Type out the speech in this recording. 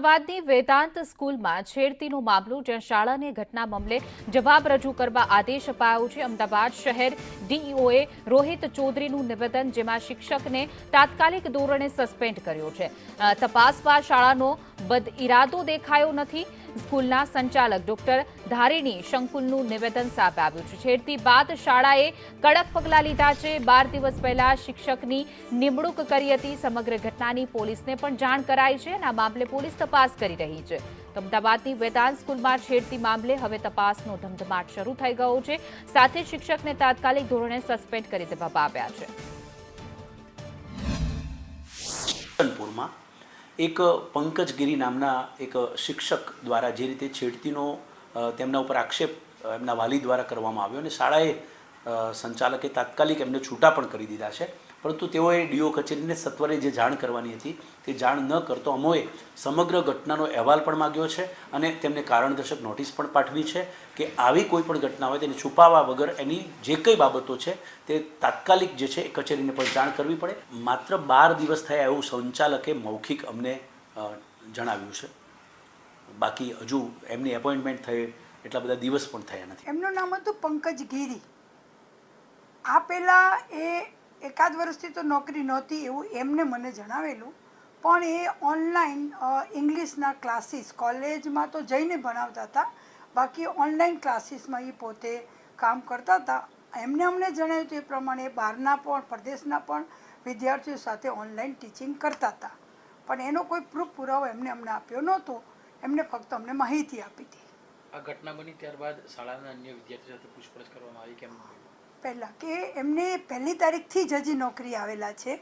અમદાવાદની વેદાંત સ્કૂલમાં છેડતીનો મામલો, જ્યાં શાળાને ઘટના મામલે જવાબ રજૂ કરવા આદેશ અપાયો છે। અમદાવાદ શહેર ડીઈઓએ રોહિત ચૌધરીનું નિવેદન, જેમાં શિક્ષકને તાત્કાલિક ધોરણે સસ્પેન્ડ કર્યો છે। તપાસમાં શાળાનો બદઇરાદો દેખાયો નથી। સ્કૂલના સંચાલક ડોક્ટર ધારિણી શંકુલનું નિવેદન સામે આવ્યું છે। છેડતી બાદ શાળાએ કડક પગલાં લીધા છે। 12 દિવસ પહેલા શિક્ષકની નિમણૂક કરી હતી। સમગ્ર ઘટનાની પોલીસને પણ જાણ કરાઈ છે અને આ મામલે પોલીસ તપાસ કરી રહી છે। અમદાવાદની વેદાંત સ્કૂલમાં છેડતી મામલે હવે તપાસનો ધમધમાટ શરૂ થઈ ગયો છે। સાથે જ શિક્ષકને તાત્કાલિક ધોરણે સસ્પેન્ડ કરી દેવામાં આવ્યા છે। એક પંકજગીરી નામના એક શિક્ષક દ્વારા જે રીતે છેડતીનો તેમના ઉપર આક્ષેપ એમના વાલી દ્વારા કરવામાં આવ્યો અને શાળાએ સંચાલકે તાત્કાલિક એમને છૂટા પણ કરી દીધા છે, પરંતુ તેઓએ ડીઓ કચેરીને સત્વરે જે જાણ કરવાની હતી તે જાણ ન કરતો અમોએ સમગ્ર ઘટનાનો અહેવાલ પણ માગ્યો છે અને તેમને કારણદર્શક નોટિસ પણ પાઠવી છે કે આવી કોઈ પણ ઘટના હોય તેને છુપાવવા વગર એની જે કંઈ બાબતો છે તે તાત્કાલિક જે છે એ કચેરીને પણ જાણ કરવી પડે। માત્ર 12 દિવસ થયા એવું સંચાલકે મૌખિક અમને જણાવ્યું છે, બાકી હજુ એમની એપોઇન્ટમેન્ટ થઈ એટલા બધા દિવસ પણ થયા નથી। એમનું નામ હતું પંકજગીરી। આ પહેલાં એ એકાદ વર્ષથી તો નોકરી નહોતી એવું એમને મને જણાવેલું, પણ એ ઓનલાઈન ઇંગ્લિશના ક્લાસીસ કોલેજમાં તો જઈને ભણાવતા હતા, બાકી ઓનલાઈન ક્લાસીસમાં એ પોતે કામ કરતા હતા। એમને અમને જણાવ્યું તે પ્રમાણે બહારના પણ પ્રદેશના પણ વિદ્યાર્થીઓ સાથે ઓનલાઈન ટીચિંગ કરતા હતા, પણ એનો કોઈ પ્રૂફ પુરાવો એમને અમને આપ્યો નહોતો। એમને ફક્ત અમને માહિતી આપી હતી। આ ઘટના બની ત્યારબાદ શાળાના અન્ય વિદ્યાર્થીઓ સાથે પૂછપરછ કરવામાં આવી કેમ? પહેલાં કે એમને 1લી તારીખથી જ હજી નોકરી આવેલા છે,